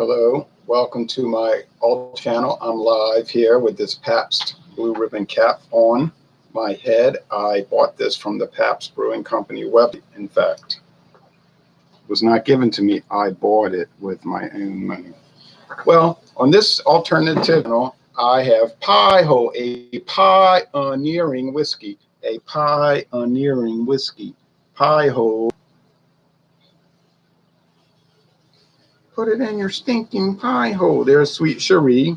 Hello, welcome to my alt channel. I'm live here with this Pabst Blue Ribbon cap on my head. I bought this from the Pabst Brewing Company website. In fact, it was not given to me. I bought it with my own money. Well, on this alternative channel, I have Piehole, a pioneering whiskey. A pioneering whiskey. Piehole. Put it in your stinking pie hole. There's sweet Cherry.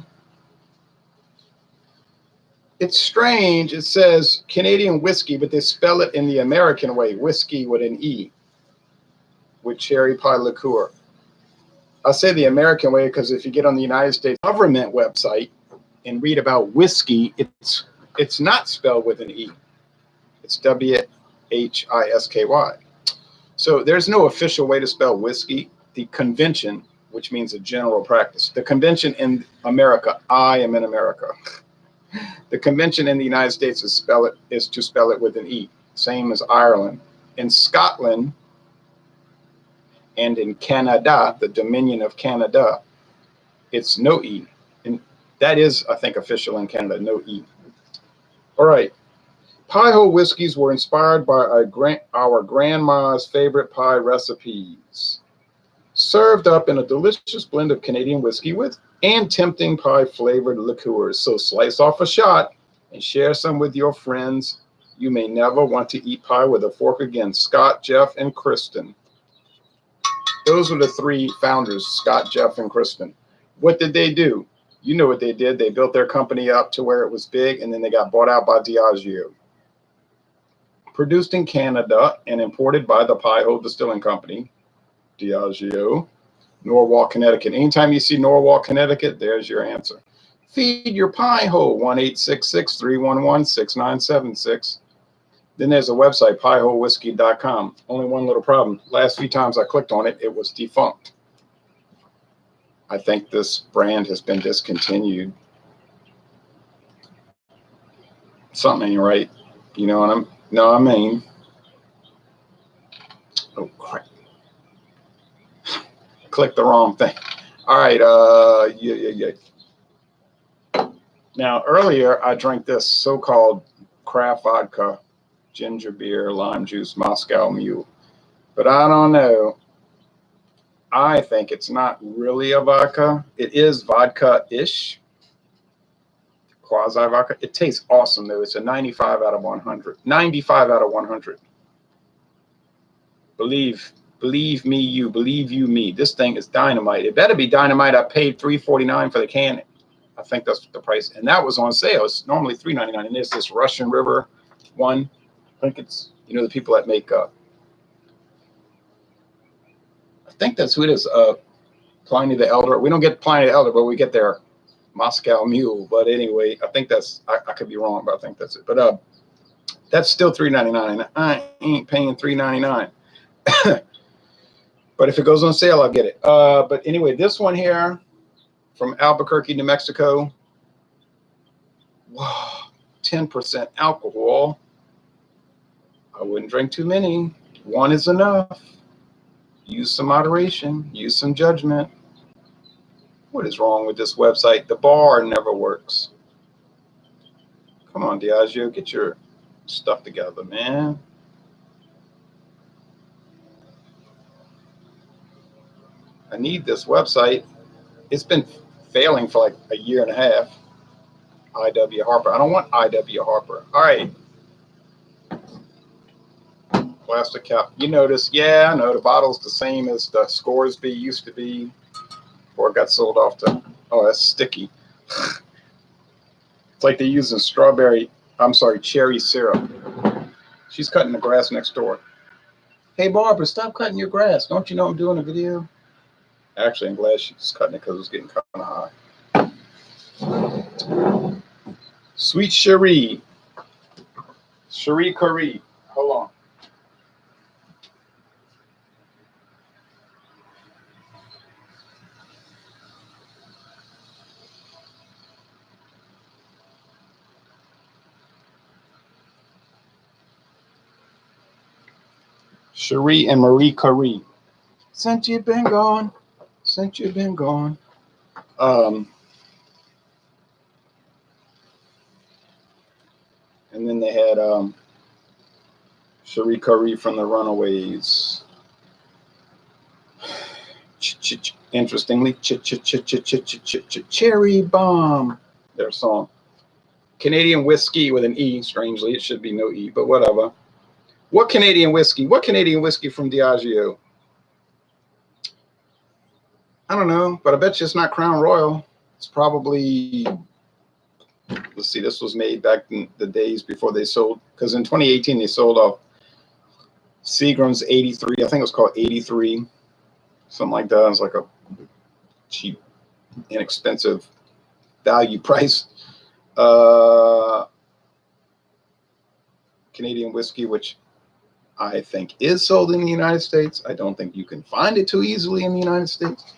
It's strange. It says Canadian whiskey, but they spell it in the American way, whiskey with an E, with Cherry Pie Liqueur. I say the American way because if you get on the United States government website and read about whiskey, it's not spelled with an E. It's WHISKY. So there's no official way to spell whiskey. The convention, which means a general practice, the convention in America, I am in America. The convention in the United States is to spell it with an E, same as Ireland. In Scotland and in Canada, the Dominion of Canada, it's no E. And that is, I think, official in Canada, no E. All right. Piehole whiskeys were inspired by our grandma's favorite pie recipes, served up in a delicious blend of Canadian whiskey and tempting pie-flavored liqueurs. So slice off a shot and share some with your friends. You may never want to eat pie with a fork again. Scott, Jeff, and Kristen. Those were the three founders, Scott, Jeff, and Kristen. What did they do? You know what they did. They built their company up to where it was big, and then they got bought out by Diageo. Produced in Canada and imported by the Piehole Distilling Company, Diageo, Norwalk, Connecticut. Anytime you see Norwalk, Connecticut, there's your answer. Feed your pie hole, 1-866-311-6976. Then there's a website, pieholewhiskey.com. Only one little problem. Last few times I clicked on it, it was defunct. I think this brand has been discontinued. Something ain't right. You know what I mean? Oh, crap. Click the wrong thing. All right. Yeah. Now, earlier, I drank this so-called craft vodka, ginger beer, lime juice, Moscow Mule. But I don't know. I think it's not really a vodka. It is vodka-ish. Quasi-vodka. It tastes awesome, though. It's a 95 out of 100. 95 out of 100. Believe me, you. Believe you, me. This thing is dynamite. It better be dynamite. I paid $3.49 for the can. I think that's the price. And that was on sale. It's normally $3.99. And there's this Russian River one. I think it's, the people that make, I think that's who it is, Pliny the Elder. We don't get Pliny the Elder, but we get their Moscow Mule. But anyway, I think that's, I could be wrong, but I think that's it. But that's still $3.99. And I ain't paying $3.99. But if it goes on sale, I'll get it. But anyway, this one here from Albuquerque, New Mexico. Wow, 10% alcohol. I wouldn't drink too many. One is enough. Use some moderation. Use some judgment. What is wrong with this website? The bar never works. Come on, Diageo, get your stuff together, man. I need this website. It's been failing for like a year and a half. I.W. Harper. I don't want I.W. Harper. All right. Plastic cap. You notice, yeah, I know the bottle's the same as the Scoresby used to be before it got sold off to, oh, that's sticky. It's like they're using cherry syrup. She's cutting the grass next door. Hey, Barbara, stop cutting your grass. Don't you know I'm doing a video? Actually, I'm glad she's cutting it because it was getting kind of high. Sweet Cherry. Cherry curry. Hold on. Cherie and Marie Curie. Since you've been gone, since you've been gone. And then they had Cherry Pie from the Runaways. Interestingly, Cherry Bomb, their song. Canadian whiskey with an E. Strangely, it should be no E, but whatever. What Canadian whiskey? What Canadian whiskey from Diageo? I don't know, but I bet you it's not Crown Royal. It's probably, let's see, this was made back in the days before they sold, because in 2018 they sold off Seagram's 83. I think it was called 83, something like that. It was like a cheap, inexpensive value price Canadian whiskey, which I think is sold in the United States. I don't think you can find it too easily in the United States.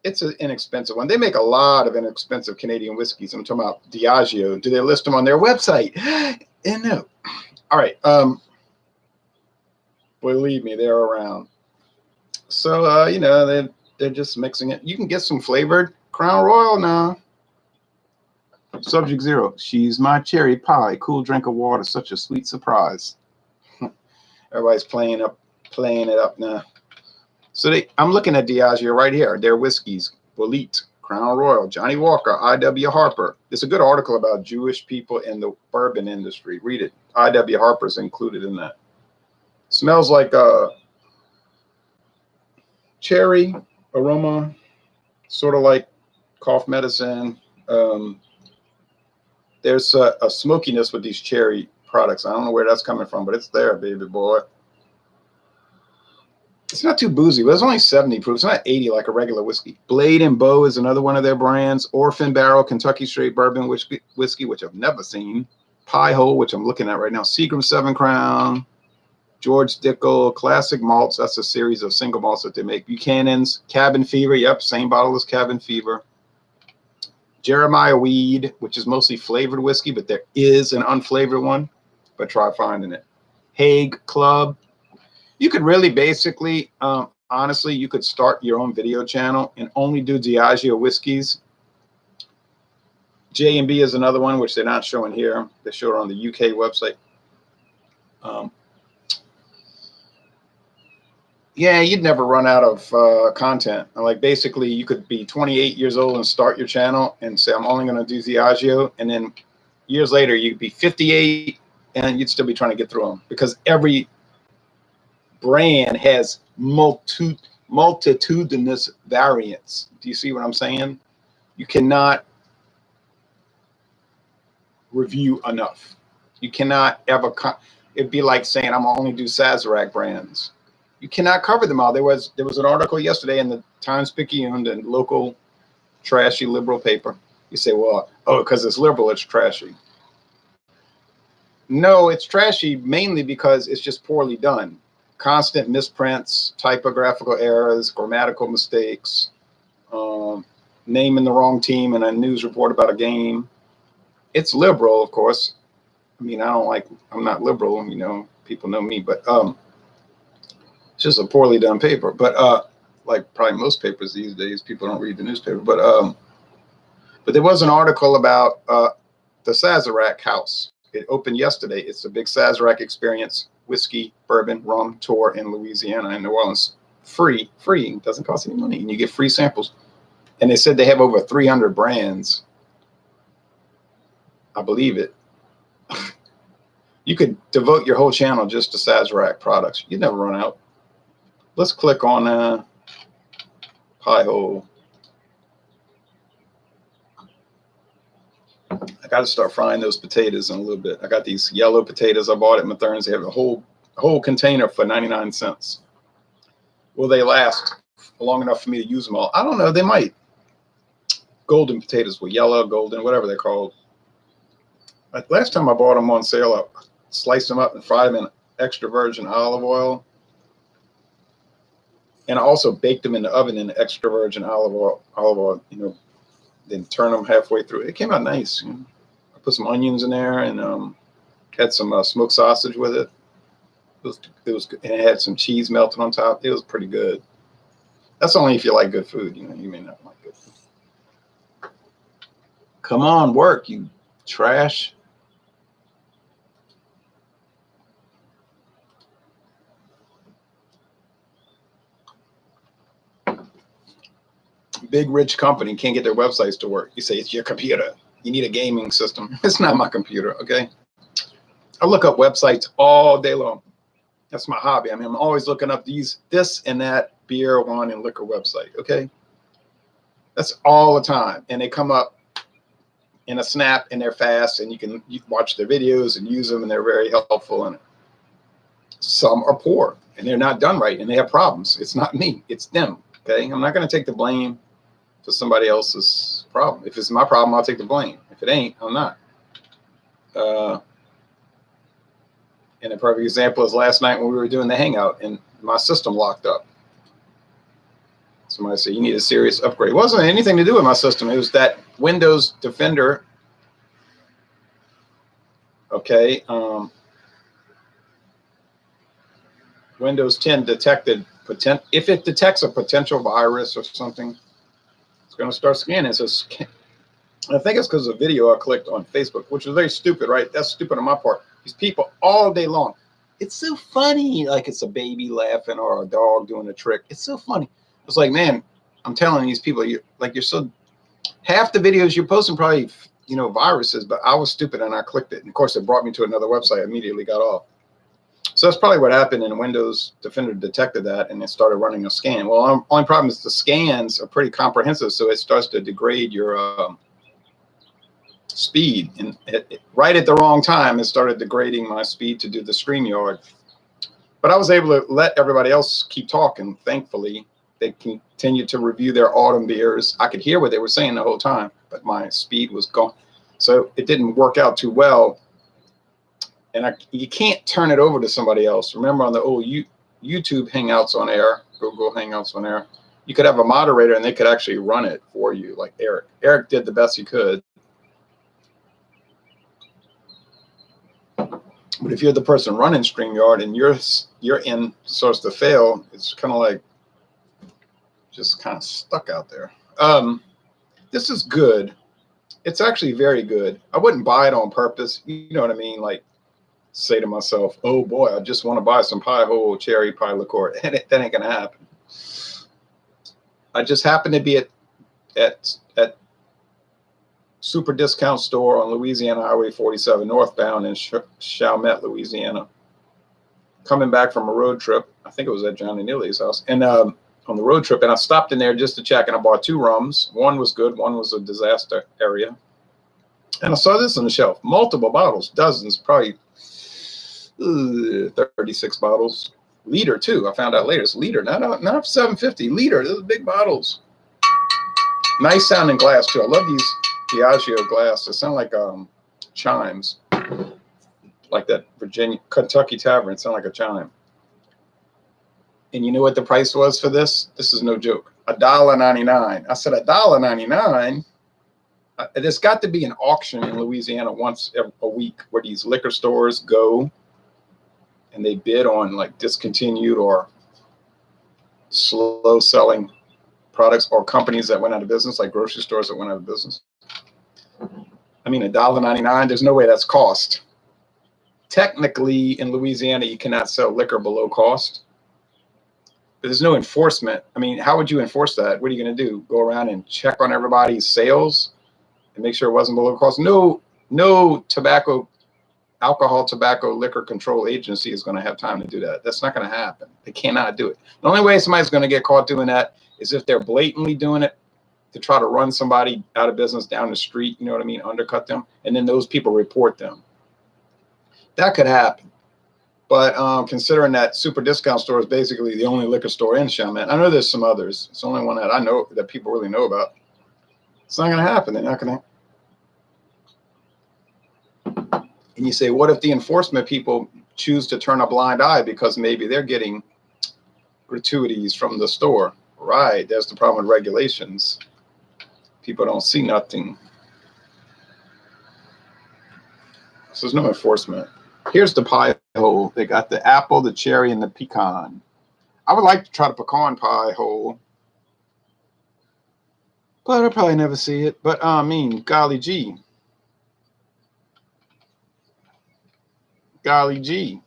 It's an inexpensive one. They make a lot of inexpensive Canadian whiskeys. I'm talking about Diageo. Do they list them on their website? And no. All right. Believe me, they're around. So, you know, they're just mixing it. You can get some flavored Crown Royal now. Subject 0. She's my cherry pie. Cool drink of water. Such a sweet surprise. Everybody's playing it up now. So I'm looking at Diageo right here. Their whiskeys: Bolete, Crown Royal, Johnny Walker, I.W. Harper. There's a good article about Jewish people in the bourbon industry. Read it. I.W. Harper's included in that. Smells like cherry aroma, sort of like cough medicine. There's a smokiness with these cherry products. I don't know where that's coming from, but it's there, baby boy. It's not too boozy, but it's only 70 proof. It's not 80 like a regular whiskey. Blade and Bow is another one of their brands. Orphan Barrel, Kentucky Straight Bourbon whiskey, which I've never seen. Piehole, which I'm looking at right now. Seagram 7 Crown. George Dickel, Classic Malts. That's a series of single malts that they make. Buchanan's, Cabin Fever. Yep, same bottle as Cabin Fever. Jeremiah Weed, which is mostly flavored whiskey, but there is an unflavored one. But try finding it. Hague Club. You could really basically, honestly, you could start your own video channel and only do Diageo whiskeys. J&B is another one, which they're not showing here. They show it on the UK website. Yeah, you'd never run out of content. Like basically, you could be 28 years old and start your channel and say, I'm only going to do Diageo. And then years later, you'd be 58 and you'd still be trying to get through them, because every brand has multitudinous variants. Do you see what I'm saying? You cannot review enough. You cannot ever, it'd be like saying I'm only do Sazerac brands. You cannot cover them all. There was an article yesterday in the Times-Picayune, the local trashy liberal paper. You say, well, oh, because it's liberal, it's trashy. No, it's trashy mainly because it's just poorly done. Constant misprints, typographical errors, grammatical mistakes, naming the wrong team in a news report about a game. It's liberal, of course. I mean, I'm not liberal, you know, people know me, but it's just a poorly done paper. But like probably most papers these days, people don't read the newspaper. But there was an article about the Sazerac house. It opened yesterday. It's a big Sazerac experience. Whiskey, bourbon, rum tour in Louisiana and New Orleans. Free, doesn't cost any money, and you get free samples. And they said they have over 300 brands. I believe it. You could devote your whole channel just to Sazerac products. You'd never run out. Let's click on Piehole. I got to start frying those potatoes in a little bit. I got these yellow potatoes I bought at Mathern's. They have a whole container for 99 cents. Will they last long enough for me to use them all? I don't know. They might. Golden potatoes were yellow, golden, whatever they're called. Like last time I bought them on sale, I sliced them up and fried them in extra virgin olive oil. And I also baked them in the oven in extra virgin olive oil, you know, then turn them halfway through. It came out nice. You know? I put some onions in there and had some smoked sausage with it. It was good. And it had some cheese melted on top. It was pretty good. That's only if you like good food. You know, you may not like good food. Come on, work, you trash. Big rich company can't get their websites to work. You say it's your computer. You need a gaming system. It's not my computer, okay? I look up websites all day long. That's my hobby. I mean, I'm always looking up this and that beer, wine, and liquor website, okay? That's all the time. And they come up in a snap, and they're fast, and you can watch their videos and use them, and they're very helpful. And some are poor, and they're not done right, and they have problems. It's not me. It's them, okay? I'm not going to take the blame for somebody else's problem. If it's my problem, I'll take the blame. If it ain't, I'm not. And a perfect example is last night when we were doing the hangout and my system locked up. Somebody said, you need a serious upgrade. It wasn't anything to do with my system. It was that Windows Defender. Okay. Windows 10 detected, if it detects a potential virus or something, it's going to start scanning. It says, I think it's because of the video I clicked on Facebook, which was very stupid, right? That's stupid on my part. These people all day long. It's so funny. Like it's a baby laughing or a dog doing a trick. It's so funny. It's like, man, I'm telling these people, you're so, half the videos you're posting probably, you know, viruses, but I was stupid and I clicked it. And of course it brought me to another website. I immediately got off. So that's probably what happened, and Windows Defender detected that and it started running a scan. Well, only problem is the scans are pretty comprehensive. So it starts to degrade your, speed, and right at the wrong time it started degrading my speed to do the StreamYard. But I was able to let everybody else keep talking. Thankfully, they continued to review their autumn beers. I could hear what they were saying the whole time, but my speed was gone, so it didn't work out too well. And you can't turn it over to somebody else. Remember on the old YouTube Hangouts on Air, Google Hangouts on Air, you could have a moderator and they could actually run it for you, like Eric. Eric did the best he could. But if you're the person running StreamYard and you're in source to fail, it's kind of like just kind of stuck out there. This is good. It's actually very good. I wouldn't buy it on purpose. You know what I mean? Like say to myself, oh boy, I just want to buy some Piehole Cherry Pie Liqueur. That ain't gonna happen. I just happened to be at super discount store on Louisiana Highway 47 northbound in Chalmette, Louisiana. Coming back from a road trip, I think it was at Johnny Neely's house, and on the road trip, and I stopped in there just to check, and I bought 2 rums. One was good, one was a disaster area. And I saw this on the shelf, multiple bottles, dozens, probably 36 bottles. Liter too, I found out later, it's liter, not 750, liter, those are big bottles. Nice sounding glass too. I love these Diageo glass. They sound like chimes, like that Kentucky Tavern. It sound like a chime. And you know what the price was for this? This is no joke. $1.99. I said $1.99. There's got to be an auction in Louisiana once a week where these liquor stores go and they bid on like discontinued or slow selling products or companies that went out of business, like grocery stores that went out of business. I mean, $1.99, there's no way that's cost. Technically, in Louisiana, you cannot sell liquor below cost. But there's no enforcement. I mean, how would you enforce that? What are you going to do? Go around and check on everybody's sales and make sure it wasn't below cost? No alcohol, tobacco, liquor control agency is going to have time to do that. That's not going to happen. They cannot do it. The only way somebody's going to get caught doing that is if they're blatantly doing it to try to run somebody out of business down the street, you know what I mean, undercut them, and then those people report them. That could happen. But considering that super discount store is basically the only liquor store in Chalmette, I know there's some others. It's the only one that I know that people really know about. It's not going to happen. They're not going to. And you say, what if the enforcement people choose to turn a blind eye because maybe they're getting gratuities from the store? Right. That's the problem with regulations. People don't see nothing. So there's no enforcement. Here's the pie hole. They got the apple, the cherry, and the pecan. I would like to try the pecan pie hole, but I'll probably never see it. But I mean, golly gee. Golly gee.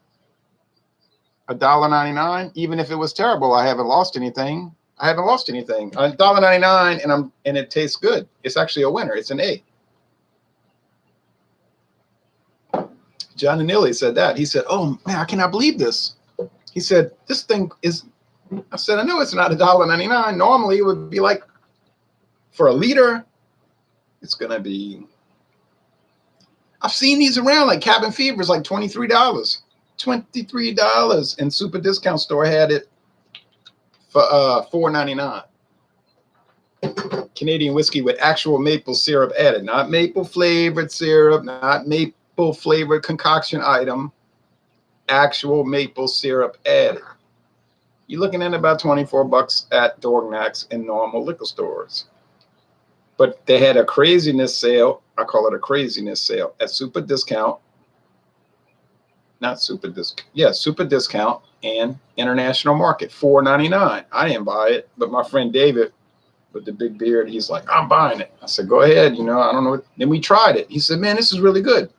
$1.99. Even if it was terrible, I haven't lost anything. I haven't lost anything. $1.99, and it tastes good. It's actually a winner. It's an A. John Anilli said that. He said, "Oh man, I cannot believe this." He said, "This thing is." I said, "I know it's not $1.99. Normally, it would be like for a liter. It's gonna be." I've seen these around like Cabin Fever is like $23. $23, and Super Discount Store had it for $4.99. Canadian whiskey with actual maple syrup added, not maple flavored syrup, not maple flavored concoction item, actual maple syrup added. You're looking at about $24 at Dorgnac's in normal liquor stores. But they had a craziness sale. I call it a craziness sale at Super Discount. Not Super Discount. Yeah, Super Discount and International Market, $4.99. I didn't buy it, but my friend David with the big beard, he's like, "I'm buying it." I said, "Go ahead. You know, I don't know." Then we tried it. He said, "Man, this is really good."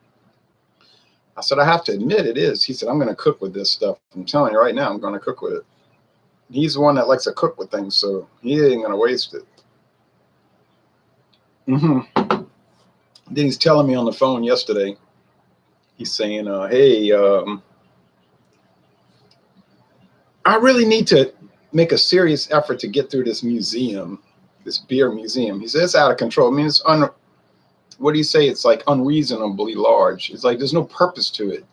I said, "I have to admit it is." He said, "I'm going to cook with this stuff. I'm telling you right now, I'm going to cook with it." He's the one that likes to cook with things, so he ain't going to waste it. Then he's telling me on the phone yesterday, he's saying, "Hey, I really need to make a serious effort to get through this museum, this beer museum." He says it's out of control. I mean, what do you say? It's like unreasonably large. It's like there's no purpose to it.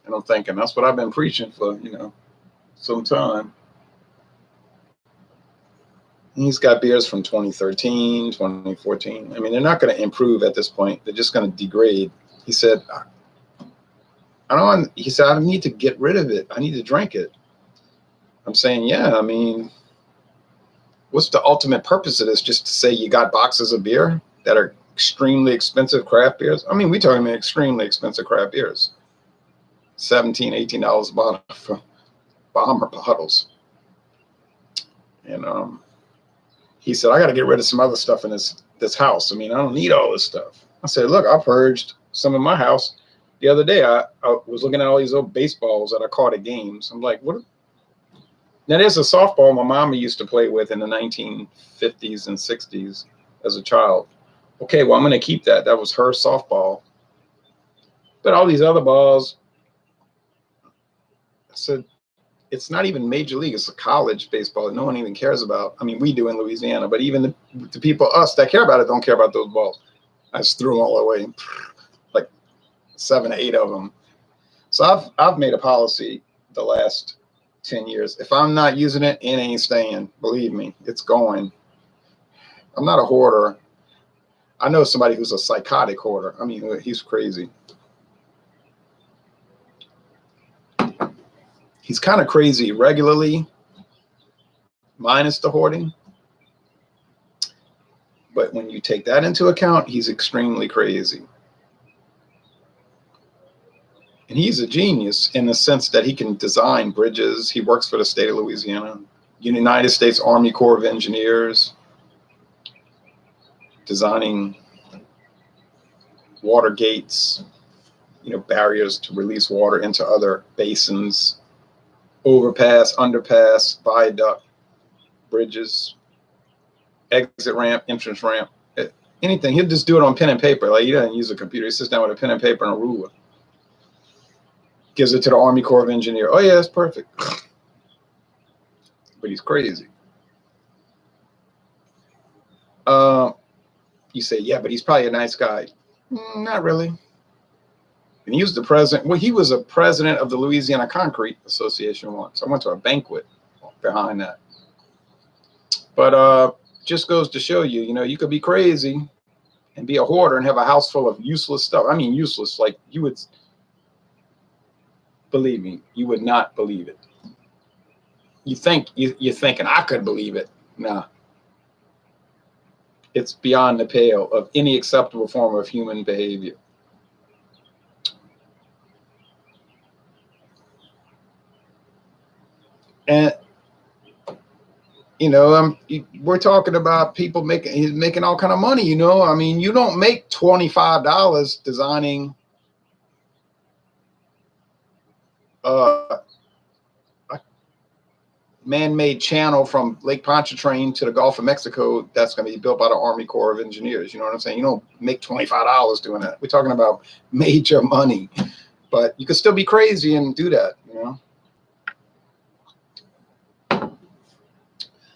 And I'm thinking that's what I've been preaching for, some time. And he's got beers from 2013, 2014. I mean, they're not going to improve at this point. They're just going to degrade. He said, he said, "I need to get rid of it. I need to drink it." I'm saying, yeah, I mean, what's the ultimate purpose of this? Just to say you got boxes of beer that are extremely expensive craft beers? I mean, we're talking about extremely expensive craft beers. $17, $18 a bottle for bomber bottles. And he said, "I got to get rid of some other stuff in this house. I mean, I don't need all this stuff." I said, "Look, I purged some in my house. The other day, I was looking at all these old baseballs that I caught at games. I'm like, what? Now, there's a softball my mama used to play with in the 1950s and 60s as a child. Okay, well, I'm going to keep that. That was her softball. But all these other balls," I said, "It's not even major league. It's a college baseball that no one even cares about. I mean, we do in Louisiana, but even the people, us that care about it, don't care about those balls." I just threw them all away, like 7 or 8 of them. So I've made a policy the last 10 years. If I'm not using it, it ain't staying. Believe me, it's going. I'm not a hoarder. I know somebody who's a psychotic hoarder. I mean, he's crazy. He's kind of crazy regularly, minus the hoarding. But when you take that into account, he's extremely crazy. And he's a genius in the sense that he can design bridges. He works for the state of Louisiana, United States Army Corps of Engineers, designing water gates, barriers to release water into other basins, overpass, underpass, viaduct, bridges, exit ramp, entrance ramp, anything. He'll just do it on pen and paper. Like, he doesn't use a computer. He sits down with a pen and paper and a ruler. Gives it to the Army Corps of Engineers. Oh, yeah, that's perfect. But he's crazy. You say, yeah, but he's probably a nice guy. Not really. And he was the president. Well, he was a president of the Louisiana Concrete Association once. I went to a banquet behind that. But just goes to show you, you could be crazy and be a hoarder and have a house full of useless stuff. I mean, useless. Like, you would, believe me, you would not believe it. You're thinking, I could believe it. Nah. It's beyond the pale of any acceptable form of human behavior. And you know, we're talking about people making all kind of money. You know, I mean, you don't make $25 designing a man-made channel from Lake Pontchartrain to the Gulf of Mexico that's going to be built by the Army Corps of Engineers. You know what I'm saying? You don't make $25 doing that. We're talking about major money, but you could still be crazy and do that. You know.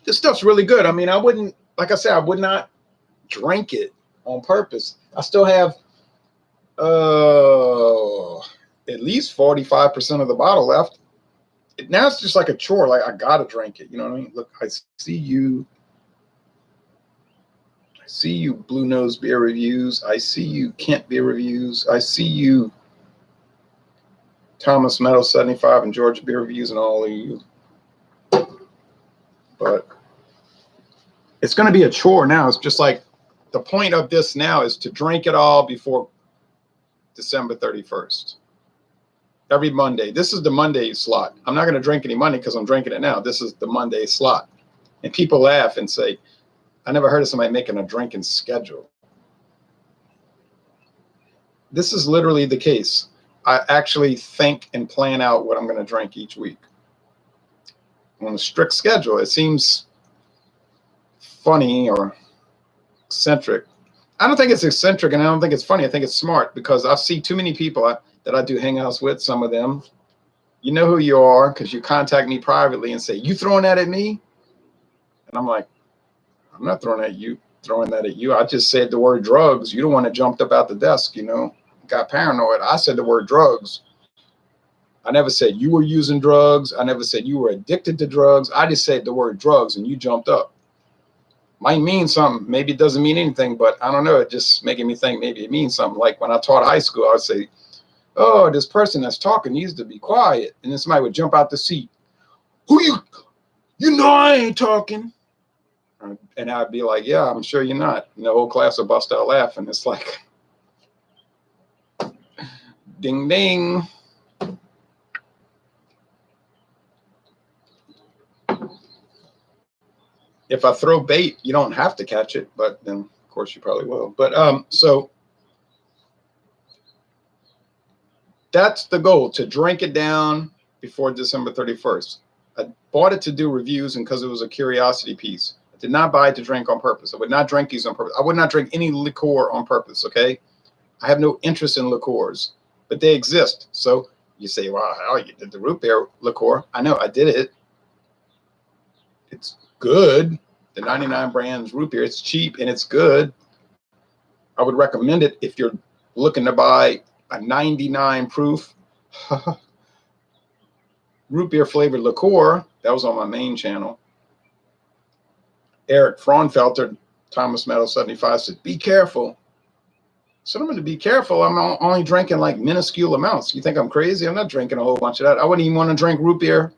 This stuff's really good. I mean, I wouldn't, like I said, I would not drink it on purpose. I still have at least 45% of the bottle left. Now it's just like a chore. Like, I gotta drink it. You know what I mean? Look, I see you Blue Nose Beer Reviews. I see you Kent Beer Reviews. I see you Thomas Meadow 75 and Georgia Beer Reviews, and all of you. But it's going to be a chore now. It's just like the point of this now is to drink it all before December 31st. Every Monday. This is the Monday slot. I'm not going to drink any Monday because I'm drinking it now. This is the Monday slot. And people laugh and say, I never heard of somebody making a drinking schedule. This is literally the case. I actually think and plan out what I'm going to drink each week on a strict schedule. It seems funny or eccentric. I don't think it's eccentric, and I don't think it's funny. I think it's smart, because I see too many people that I do hangouts with. Some of them, you know who you are, because you contact me privately and say, you throwing that at me? And I'm like, I'm not throwing that at you. I just said the word drugs. You don't want to jump up out the desk, you know, got paranoid. I said the word drugs. I never said you were using drugs. I never said you were addicted to drugs. I just said the word drugs and you jumped up. Might mean something. Maybe it doesn't mean anything, but I don't know. It just making me think maybe it means something. Like when I taught high school, I would say, oh, this person that's talking needs to be quiet. And then somebody would jump out the seat. Who you? You know I ain't talking. And I'd be like, yeah, I'm sure you're not. And the whole class would bust out laughing. It's like, ding, ding. If I throw bait, you don't have to catch it, but then of course you probably will. But so that's the goal, to drink it down before December 31st. I bought it to do reviews and because it was a curiosity piece. I did not buy it to drink on purpose. I would not drink these on purpose. I would not drink any liqueur on purpose, okay? I have no interest in liqueurs, but they exist. So you say, wow, how you did the root beer liqueur? I know, I did it. It's good. The 99 brands root beer, it's cheap and it's good. I would recommend it if you're looking to buy a 99 proof root beer flavored liqueur. That was on my main channel. Eric Fraunfelter, Thomas Meadow 75, said, be careful. So I'm going to be careful. I'm only drinking like minuscule amounts. You think I'm crazy? I'm not drinking a whole bunch of that. I wouldn't even want to drink root beer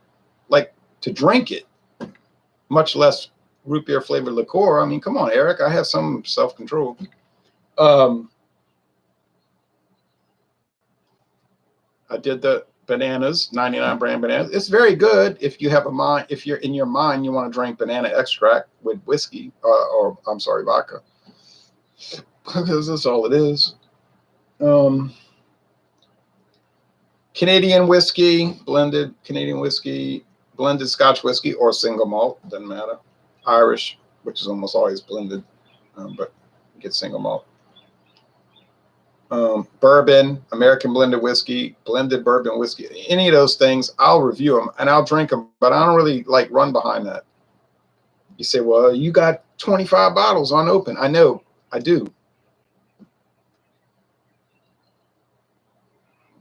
like to drink it, much less root beer flavored liqueur. I mean, come on, Eric. I have some self-control. I did the bananas, 99 brand bananas. It's very good if you have a mind. If you're in your mind, you want to drink banana extract with whiskey, or I'm sorry, vodka, because that's all it is. Canadian whiskey, blended Canadian whiskey, blended Scotch whiskey, or single malt, doesn't matter. Irish, which is almost always blended, but get single malt. Bourbon, American blended whiskey, blended bourbon whiskey, any of those things, I'll review them and I'll drink them, but I don't really like run behind that. You say, well, you got 25 bottles unopened. I know, I do.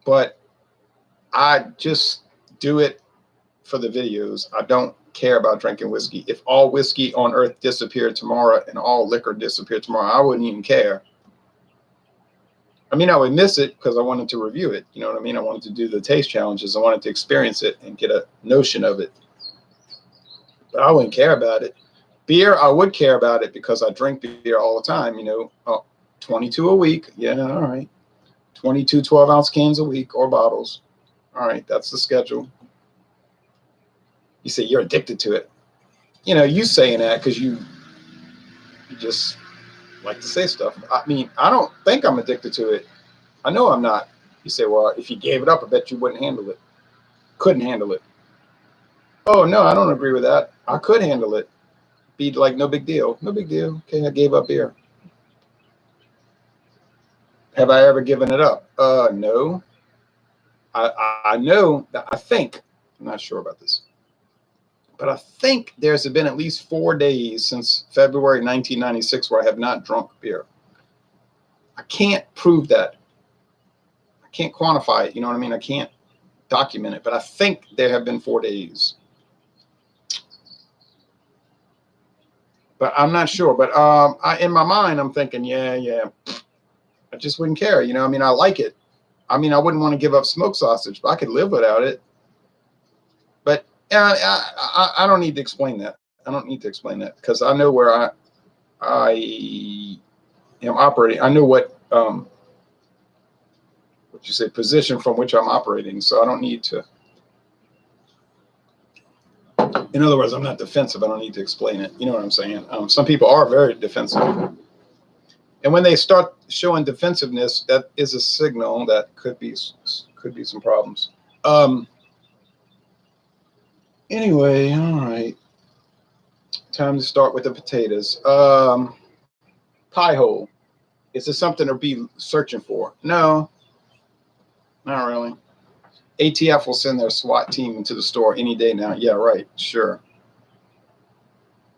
But I just do it for the videos. I don't care about drinking whiskey. If all whiskey on earth disappeared tomorrow and all liquor disappeared tomorrow, I wouldn't even care. I mean, I would miss it because I wanted to review it. You know what I mean? I wanted to do the taste challenges. I wanted to experience it and get a notion of it. But I wouldn't care about it. Beer, I would care about it because I drink beer all the time. You know, 22 a week. Yeah, all right. 22 12-ounce cans a week or bottles. All right, that's the schedule. You say you're addicted to it. You know, you saying that because you just like to say stuff. I mean, I don't think I'm addicted to it. I know I'm not. You say, well, if you gave it up, I bet you wouldn't handle it. Couldn't handle it. Oh, no, I don't agree with that. I could handle it. Be like, no big deal. No big deal. Okay, I gave up beer. Have I ever given it up? No. I know that I think, I'm not sure about this, but I think there's been at least 4 days since February 1996 where I have not drunk beer. I can't prove that. I can't quantify it. You know what I mean? I can't document it, but I think there have been 4 days. But I'm not sure. But in my mind, I'm thinking, yeah, I just wouldn't care. You know, I mean, I like it. I mean, I wouldn't want to give up smoked sausage, but I could live without it. But I don't need to explain that. I don't need to explain that because I know where I am operating. I know what you say, position from which I'm operating. So I don't need to. In other words, I'm not defensive. I don't need to explain it. You know what I'm saying? Some people are very defensive. And when they start showing defensiveness, that is a signal that could be some problems. Anyway, all right. Time to start with the potatoes. Piehole. Is this something to be searching for? No, not really. ATF will send their SWAT team into the store any day now. Yeah, right. Sure.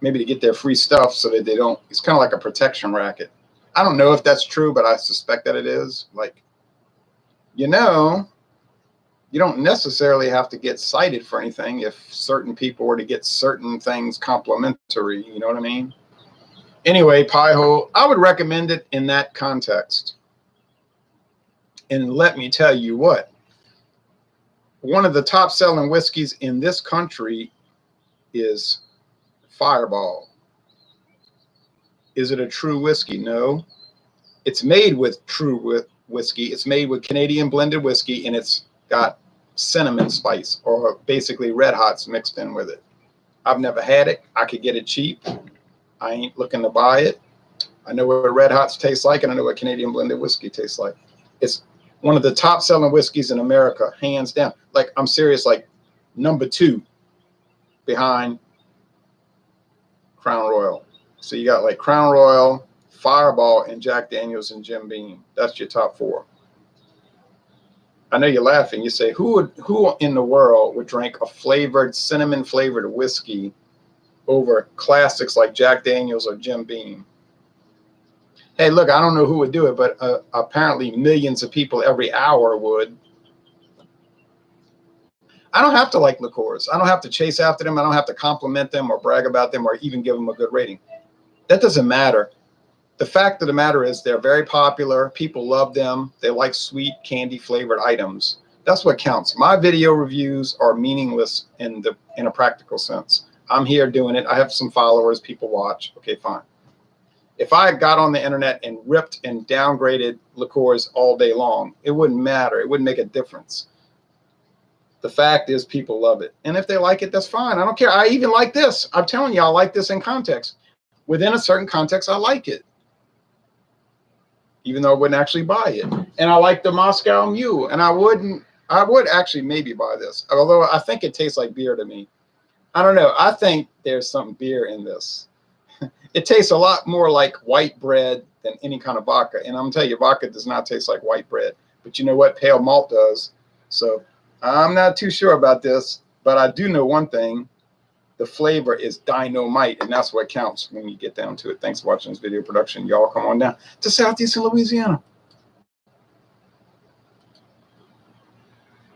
Maybe to get their free stuff so that they don't. It's kind of like a protection racket. I don't know if that's true, but I suspect that it is. Like, you know, you don't necessarily have to get cited for anything if certain people were to get certain things complimentary. You know what I mean? Anyway, Piehole, I would recommend it in that context. And let me tell you what, one of the top selling whiskeys in this country is Fireball. Is it a true whiskey? No. It's made with true whiskey. It's made with Canadian blended whiskey, and it's got cinnamon spice, or basically red hots mixed in with it. I've never had it. I could get it cheap. I ain't looking to buy it. I know what red hots taste like, and I know what Canadian blended whiskey tastes like. It's one of the top selling whiskeys in America, hands down. Like, I'm serious, like number 2 behind Crown Royal. So you got like Crown Royal, Fireball, and Jack Daniels and Jim Beam. That's your top 4. I know you're laughing. You say, who in the world would drink a flavored, cinnamon flavored whiskey over classics like Jack Daniels or Jim Beam? Hey, look, I don't know who would do it, but apparently millions of people every hour would. I don't have to like liqueurs. I don't have to chase after them. I don't have to compliment them or brag about them or even give them a good rating. That doesn't matter. The fact of the matter is they're very popular. People love them. They like sweet candy flavored items. That's what counts. My video reviews are meaningless in a practical sense. I'm here doing it. I have some followers. People watch. Okay, fine. If I got on the internet and ripped and downgraded liqueurs all day long, it wouldn't matter. It wouldn't make a difference. The fact is people love it. And if they like it, that's fine. I don't care. I even like this. I'm telling you, I like this in context. Within a certain context, I like it. Even though I wouldn't actually buy it. And I like the Moscow Mule. And I would actually maybe buy this. Although I think it tastes like beer to me. I don't know. I think there's some beer in this. It tastes a lot more like white bread than any kind of vodka. And I'm going to tell you, vodka does not taste like white bread. But you know what? Pale malt does. So I'm not too sure about this. But I do know one thing. The flavor is dynamite. And that's what counts when you get down to it. Thanks for watching this video production. Y'all come on down to Southeastern Louisiana.